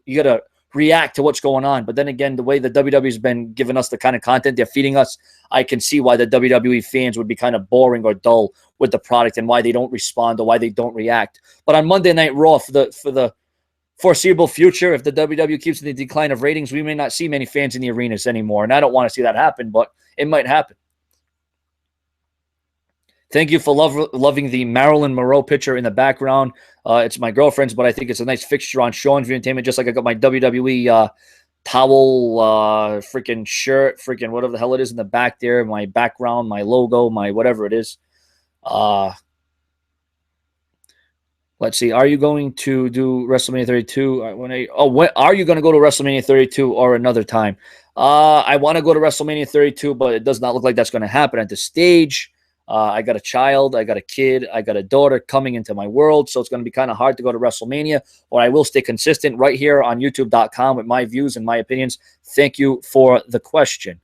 to react to what's going on. But then again, the way the WWE's been giving us the kind of content they're feeding us, I can see why the WWE fans would be kind of boring or dull with the product and why they don't respond or why they don't react. But on Monday Night Raw, for the foreseeable future, if the WWE keeps in the decline of ratings, we may not see many fans in the arenas anymore. And I don't want to see that happen, but it might happen. Thank you for loving the Marilyn Monroe picture in the background. It's my girlfriend's, but I think it's a nice fixture on Seanzviewent Entertainment, just like I got my WWE towel, freaking shirt, freaking whatever the hell it is in the back there, my background, my logo, my whatever it is. Let's Let's see. Are you going to do WrestleMania 32? When are you going to go to WrestleMania 32 or another time? I want to go to WrestleMania 32, but it does not look like that's going to happen at this stage. I got a child, I got a kid, I got a daughter coming into my world, so it's going to be kind of hard to go to WrestleMania, or I will stay consistent right here on YouTube.com with my views and my opinions. Thank you for the question.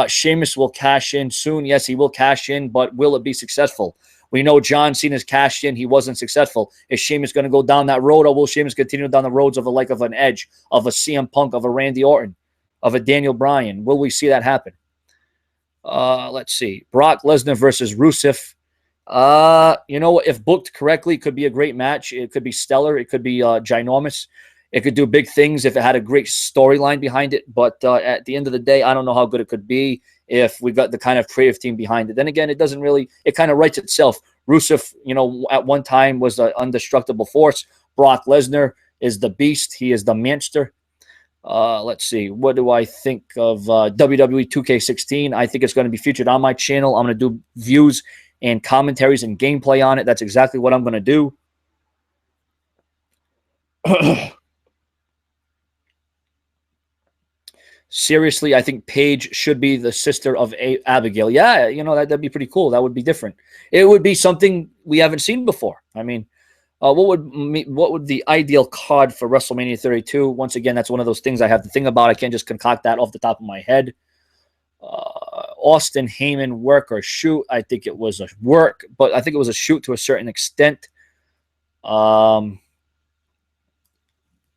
Sheamus will cash in soon. Yes, he will cash in, but will it be successful? We know John Cena's cashed in. He wasn't successful. Is Sheamus going to go down that road, or will Sheamus continue down the roads of an Edge, of a CM Punk, of a Randy Orton, of a Daniel Bryan? Will we see that happen? Let's see. Brock Lesnar versus Rusev. If booked correctly, it could be a great match. It could be stellar. It could be ginormous. It could do big things if it had a great storyline behind it. But at the end of the day, I don't know how good it could be if we got the kind of creative team behind it. Then again, it kind of writes itself. Rusev, at one time was an indestructible force. Brock Lesnar is the beast. He is the monster. Let's see. What do I think of WWE 2K16? I think it's going to be featured on my channel. I'm going to do views and commentaries and gameplay on it. That's exactly what I'm going to do. Seriously, I think Paige should be the sister of Abigail. Yeah, that'd be pretty cool. That would be different. It would be something we haven't seen before. I mean, what would the ideal card for WrestleMania 32? Once again, that's one of those things I have to think about. I can't just concoct that off the top of my head. Austin Heyman, work or shoot? I think it was a work, but I think it was a shoot to a certain extent.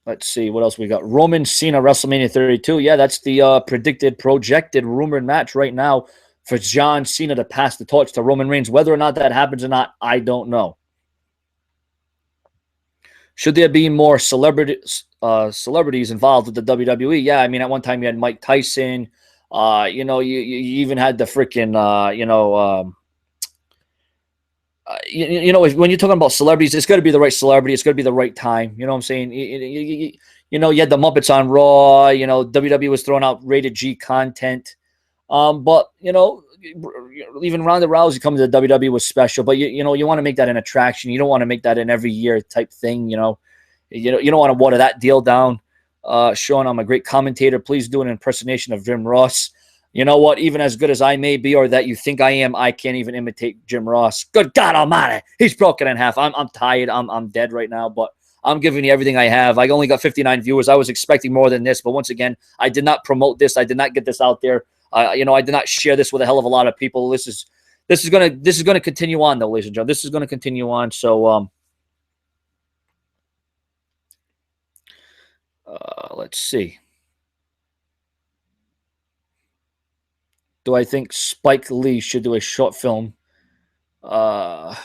Let's see what else we got. Roman Cena, WrestleMania 32. Yeah, that's the projected, rumored match right now for John Cena to pass the torch to Roman Reigns. Whether or not that happens or not, I don't know. Should there be more celebrities involved with the WWE? Yeah, I mean, at one time you had Mike Tyson. You even had the freaking, when you're talking about celebrities, it's got to be the right celebrity. It's got to be the right time. You know what I'm saying? You had the Muppets on Raw. WWE was throwing out rated G content. But even Ronda Rousey coming to the WWE was special. But you want to make that an attraction. You don't want to make that an every year type thing. You don't want to water that deal down. Sean, I'm a great commentator. Please do an impersonation of Jim Ross. You know what? Even as good as I may be, or that you think I am, I can't even imitate Jim Ross. Good God Almighty, he's broken in half. I'm tired. I'm dead right now, but I'm giving you everything I have. I only got 59 viewers. I was expecting more than this, but once again, I did not promote this. I did not get this out there. I did not share this with a hell of a lot of people. This is gonna continue on, though, ladies and gentlemen. This is gonna continue on. So let's see. Do I think Spike Lee should do a short film? Thank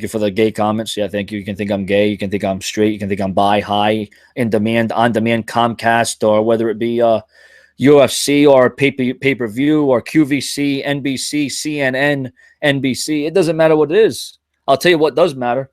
you for the gay comments. Yeah, thank you. You can think I'm gay. You can think I'm straight. You can think I'm bi, high, in demand, on demand, Comcast, or whether it be UFC or pay-per-view or QVC, NBC, CNN, NBC. It doesn't matter what it is. I'll tell you what does matter.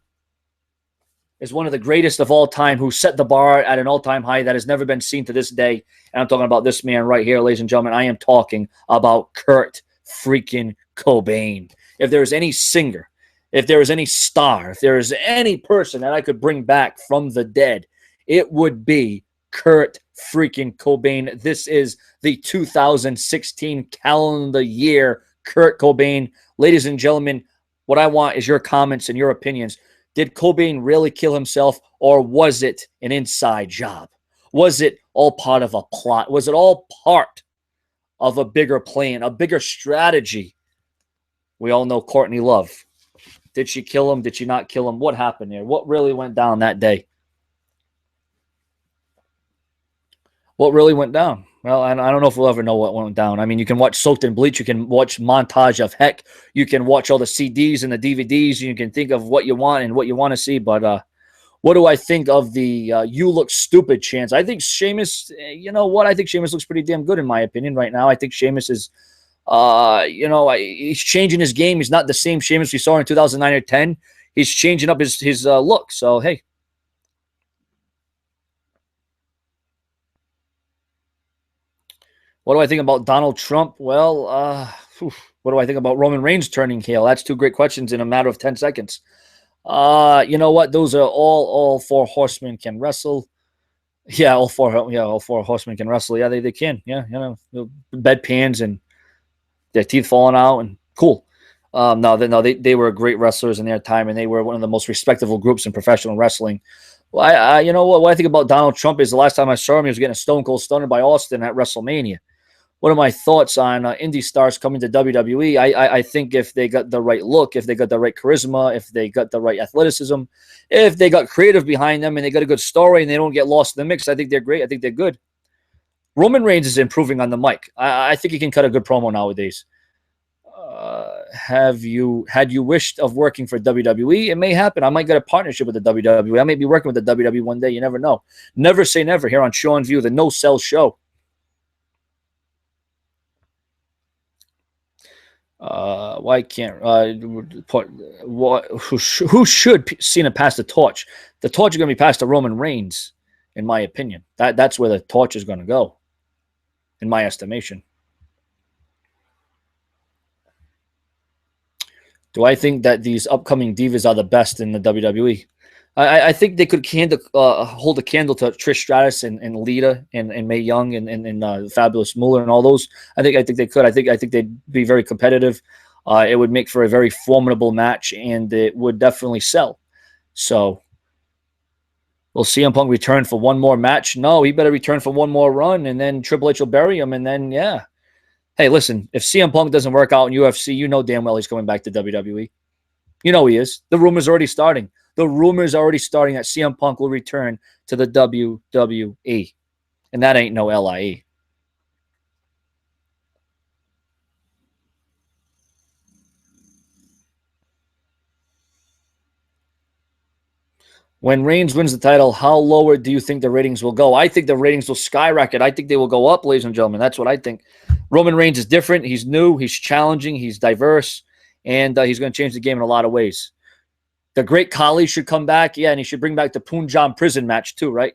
Is one of the greatest of all time who set the bar at an all-time high that has never been seen to this day. And I'm talking about this man right here, ladies and gentlemen. I am talking about Kurt freaking Cobain. If there is any singer, if there is any star, if there is any person that I could bring back from the dead, it would be Kurt freaking Cobain. This is the 2016 calendar year Kurt Cobain. Ladies and gentlemen, what I want is your comments and your opinions. Did Cobain really kill himself, or was it an inside job? Was it all part of a plot? Was it all part of a bigger plan, a bigger strategy? We all know Courtney Love. Did she kill him? Did she not kill him? What happened there? What really went down that day? What really went down? Well, I don't know if we'll ever know what went down. I mean, you can watch Soaked in Bleach. You can watch Montage of Heck. You can watch all the CDs and the DVDs. You can think of what you want and what you want to see. But what do I think of the You Look Stupid chance? I think Sheamus, you know what? I think Sheamus looks pretty damn good in my opinion right now. I think Sheamus is, he's changing his game. He's not the same Sheamus we saw in 2009 or 10. He's changing up his look. So, hey. What do I think about Donald Trump? Well, what do I think about Roman Reigns turning heel? That's two great questions in a matter of 10 seconds. You know what? Those are all four horsemen can wrestle. Yeah, all four horsemen can wrestle. Yeah, they can. Yeah, bedpans and their teeth falling out and cool. They were great wrestlers in their time, and they were one of the most respectable groups in professional wrestling. Well, you know what I think about Donald Trump is the last time I saw him, he was getting a stone cold stunner by Austin at WrestleMania. What are my thoughts on indie stars coming to WWE? I think if they got the right look, if they got the right charisma, if they got the right athleticism, if they got creative behind them and they got a good story and they don't get lost in the mix, I think they're great. I think they're good. Roman Reigns is improving on the mic. I think he can cut a good promo nowadays. Had you wished of working for WWE? It may happen. I might get a partnership with the WWE. I may be working with the WWE one day. You never know. Never say never here on Sean's View, the no sell show. Why can't who should Cena pass the torch? The torch is going to be passed to Roman Reigns, in my opinion. That's where the torch is going to go, in my estimation. Do I think that these upcoming divas are the best in the WWE? I think they could hold a candle to Trish Stratus and Lita and Mae Young and Fabulous Moolah and all those. I think they could. I think they'd be very competitive. It would make for a very formidable match, and it would definitely sell. So, will CM Punk return for one more match? No, he better return for one more run, and then Triple H will bury him, and then yeah. Hey, listen, if CM Punk doesn't work out in UFC, you know damn well he's coming back to WWE. You know he is. The rumor's already starting. The rumors are already starting that CM Punk will return to the WWE. And that ain't no LIE. When Reigns wins the title, how lower do you think the ratings will go? I think the ratings will skyrocket. I think they will go up, ladies and gentlemen. That's what I think. Roman Reigns is different. He's new. He's challenging. He's diverse. And he's going to change the game in a lot of ways. The Great Khali should come back. Yeah, and he should bring back the Punjab prison match too, right?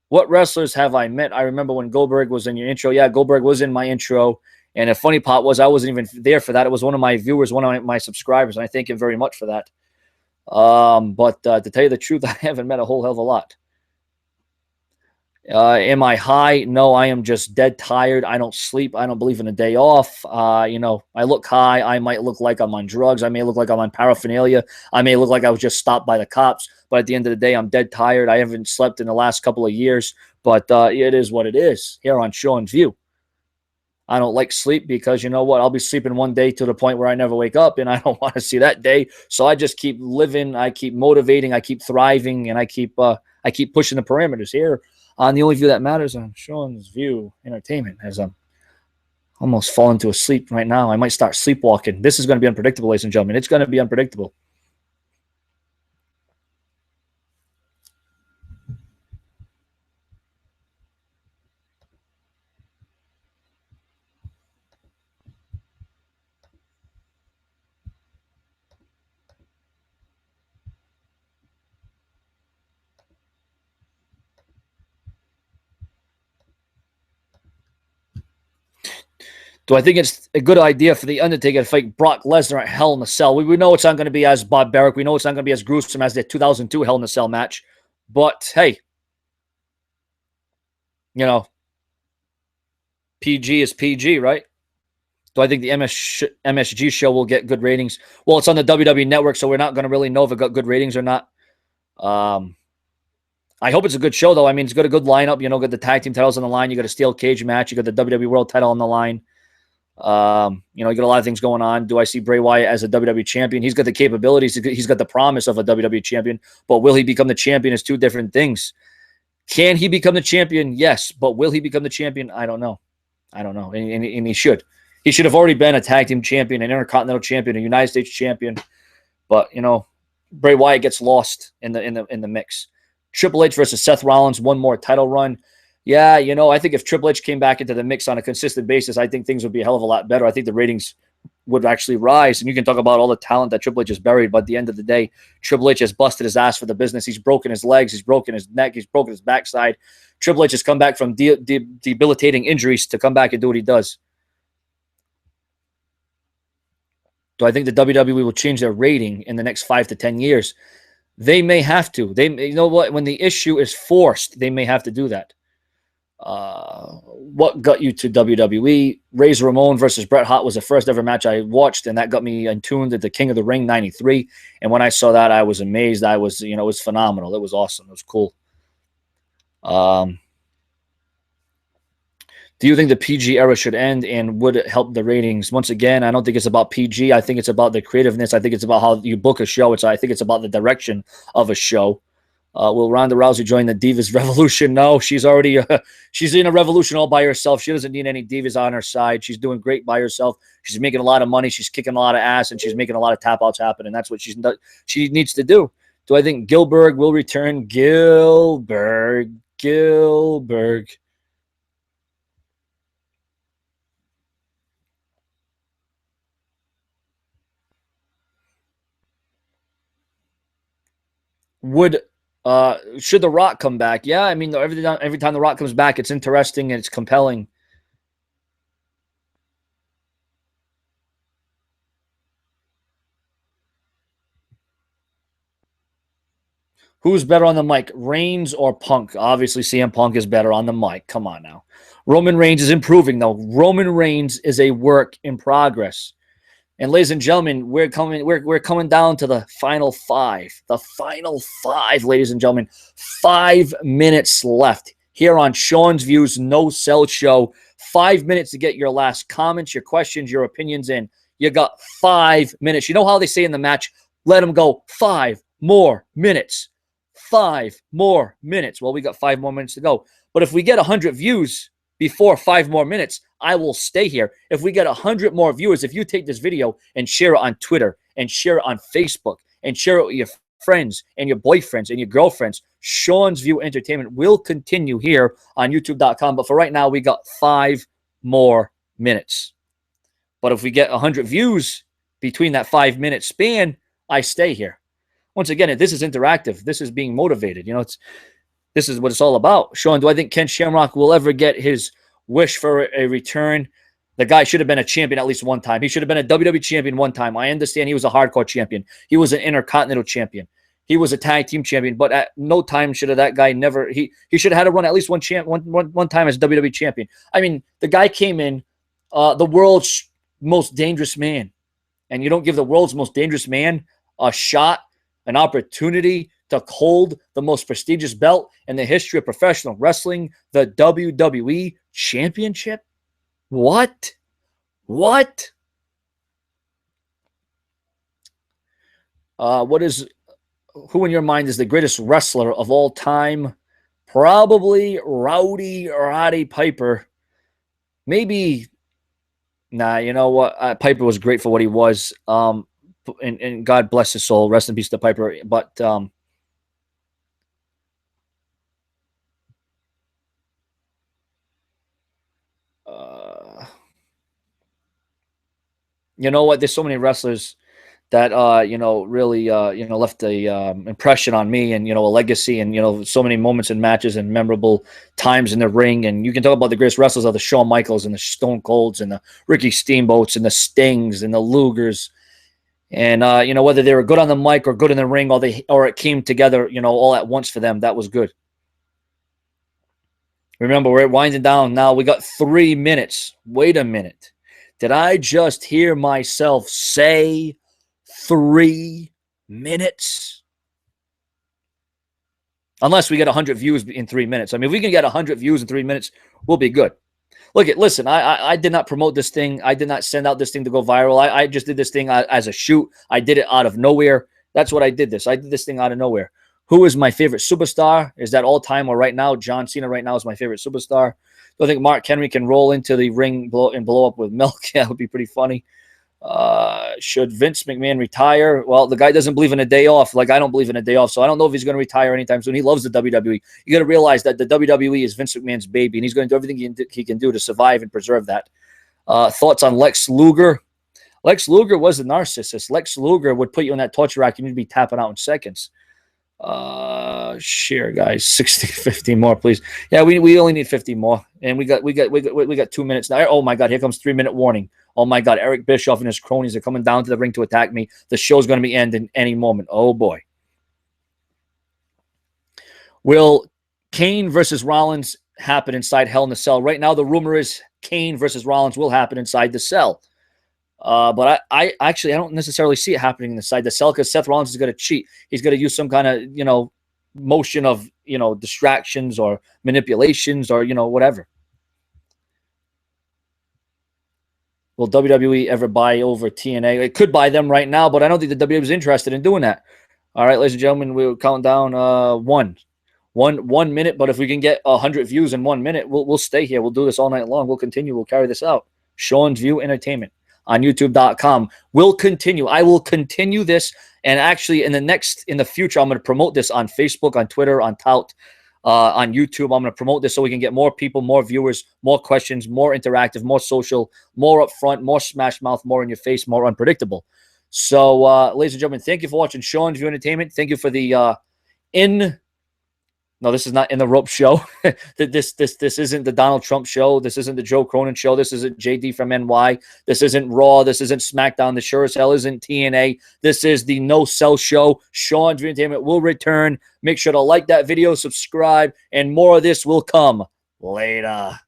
What wrestlers have I met? I remember when Goldberg was in your intro. Yeah, Goldberg was in my intro. And the funny part was I wasn't even there for that. It was one of my viewers, one of my subscribers, and I thank him very much for that. But to tell you the truth, I haven't met a whole hell of a lot. Am I high? No, I am just dead tired. I don't sleep. I don't believe in a day off. I look high. I might look like I'm on drugs. I may look like I'm on paraphernalia. I may look like I was just stopped by the cops. But at the end of the day, I'm dead tired. I haven't slept in the last couple of years. But it is what it is here on Sean's View. I don't like sleep because you know what? I'll be sleeping one day to the point where I never wake up, and I don't want to see that day. So I just keep living. I keep motivating. I keep thriving, and I keep pushing the parameters here on the only view that matters on Sean's View Entertainment. As I'm almost falling to sleep right now, I might start sleepwalking. This is going to be unpredictable, ladies and gentlemen. It's going to be unpredictable. Do I think it's a good idea for The Undertaker to fight Brock Lesnar at Hell in a Cell? We know it's not going to be as barbaric. We know it's not going to be as gruesome as the 2002 Hell in a Cell match. But, hey, PG is PG, right? Do I think the MSG show will get good ratings? Well, it's on the WWE Network, so we're not going to really know if it got good ratings or not. I hope it's a good show, though. I mean, it's got a good lineup. Got the tag team titles on the line. You got a steel cage match. You got the WWE World title on the line. You got a lot of things going on. Do I see Bray Wyatt as a WWE champion? He's got the capabilities. He's got the promise of a WWE champion. But will he become the champion is two different things. Can he become the champion? Yes. But will he become the champion? I don't know. And he should. He should have already been a tag team champion, an intercontinental champion, a United States champion. But, Bray Wyatt gets lost in the mix. Triple H versus Seth Rollins, one more title run. Yeah, I think if Triple H came back into the mix on a consistent basis, I think things would be a hell of a lot better. I think the ratings would actually rise. And you can talk about all the talent that Triple H has buried, but at the end of the day, Triple H has busted his ass for the business. He's broken his legs. He's broken his neck. He's broken his backside. Triple H has come back from debilitating injuries to come back and do what he does. Do I think the WWE will change their rating in the next 5 to 10 years? They may have to. You know what? When the issue is forced, they may have to do that. What got you to WWE? Razor Ramon versus Bret Hart was the first ever match I watched, and that got me in tune to the King of the Ring '93. And when I saw that, I was amazed. I was, it was phenomenal. It was awesome. It was cool. Do you think the PG era should end, and would it help the ratings? Once again, I don't think it's about PG. I think it's about the creativeness. I think it's about how you book a show. I think it's about the direction of a show. Will Ronda Rousey join the Divas Revolution? No, she's already she's in a revolution all by herself. She doesn't need any divas on her side. She's doing great by herself. She's making a lot of money. She's kicking a lot of ass, and she's making a lot of tap outs happen. And that's what she needs to do. Do I think Gilbert will return? Gilbert. Should The Rock come back? Yeah, I mean, every time The Rock comes back, it's interesting and it's compelling. Who's better on the mic, Reigns or Punk? Obviously, CM Punk is better on the mic. Come on now. Roman Reigns is improving, though. Roman Reigns is a work in progress. And ladies and gentlemen, we're coming down to the final five. The final five, ladies and gentlemen. 5 minutes left here on Sean's Views No Sell Show. 5 minutes to get your last comments, your questions, your opinions in. You got 5 minutes. You know how they say in the match, let them go 5 more minutes. 5 more minutes. Well, we got 5 more minutes to go. But if we get 100 views before 5 more minutes, I will stay here. If we get 100 more viewers, if you take this video and share it on Twitter and share it on Facebook and share it with your friends and your boyfriends and your girlfriends, Sean's View Entertainment will continue here on YouTube.com. But for right now, we got 5 more minutes. But if we get 100 views between that 5 minute span, I stay here. Once again, this is interactive. This is being motivated. This is what it's all about. Sean, do I think Ken Shamrock will ever get his wish for a return? The guy should have been a champion at least one time. He should have been a WWE champion one time. I understand he was a hardcore champion. He was an intercontinental champion. He was a tag team champion. But at no time should have that guy never. He should have had to run at least one time as WWE champion. I mean, the guy came in, the world's most dangerous man, and you don't give the world's most dangerous man a shot, an opportunity to hold the most prestigious belt in the history of professional wrestling, the WWE Championship? What? Who in your mind is the greatest wrestler of all time? Probably Roddy Piper. Maybe, nah, you know what? Piper was great for what he was. And God bless his soul. Rest in peace to Piper. But you know what? There's so many wrestlers that really left a impression on me, and a legacy, and so many moments and matches and memorable times in the ring. And you can talk about the greatest wrestlers of the Shawn Michaels and the Stone Colds and the Ricky Steamboats and the Stings and the Lugers. And, whether they were good on the mic or good in the ring, or it came together, all at once for them, that was good. Remember, we're winding down now. We got 3 minutes. Wait a minute. Did I just hear myself say 3 minutes? Unless we get 100 views in 3 minutes. I mean, if we can get 100 views in 3 minutes, we'll be good. Listen, I did not promote this thing. I did not send out this thing to go viral. I just did this thing as a shoot. I did it out of nowhere. That's what I did this. I did this thing out of nowhere. Who is my favorite superstar? Is that all time or right now? John Cena right now is my favorite superstar. Do I think Mark Henry can roll into the ring and blow up with milk? Yeah, that would be pretty funny. Should Vince McMahon retire? Well, the guy doesn't believe in a day off. Like I don't believe in a day off, so I don't know if he's going to retire anytime soon. He loves the WWE. You got to realize that the WWE is Vince McMahon's baby, and he's going to do everything he can do to survive and preserve that. Thoughts on Lex Luger? Lex Luger was a narcissist. Lex Luger would put you on that torture rack and you'd be tapping out in seconds. Share, guys. 60, 50 more, please. Yeah, we only need 50 more, and we got 2 minutes now. Oh my God, here comes 3 minute warning. Oh my God, Eric Bischoff and his cronies are coming down to the ring to attack me. The show's going to be ending any moment. Oh boy. Will Kane versus Rollins happen inside Hell in a Cell? Right now, the rumor is Kane versus Rollins will happen inside the cell. But I actually, I don't necessarily see it happening inside the cell because Seth Rollins is going to cheat. He's going to use some kind of, motion of, distractions or manipulations or, whatever. Will WWE ever buy over TNA? It could buy them right now, but I don't think the WWE is interested in doing that. All right, ladies and gentlemen, we'll count down one minute. But if we can get 100 views in 1 minute, we'll stay here. We'll do this all night long. We'll continue. We'll carry this out. Sean's View Entertainment on YouTube.com. We'll continue. I will continue this, and actually, in the future, I'm going to promote this on Facebook, on Twitter, on Tout. On YouTube, I'm going to promote this so we can get more people, more viewers, more questions, more interactive, more social, more upfront, more smash mouth, more in your face, more unpredictable. So, ladies and gentlemen, thank you for watching Sean's View Entertainment. Thank you for the No, this is not In the Rope show. This isn't the Donald Trump show. This isn't the Joe Cronin show. This isn't JD from NY. This isn't Raw. This isn't SmackDown. This sure as hell isn't TNA. This is the No Sell show. Sean's View Entertainment will return. Make sure to like that video, subscribe, and more of this will come later.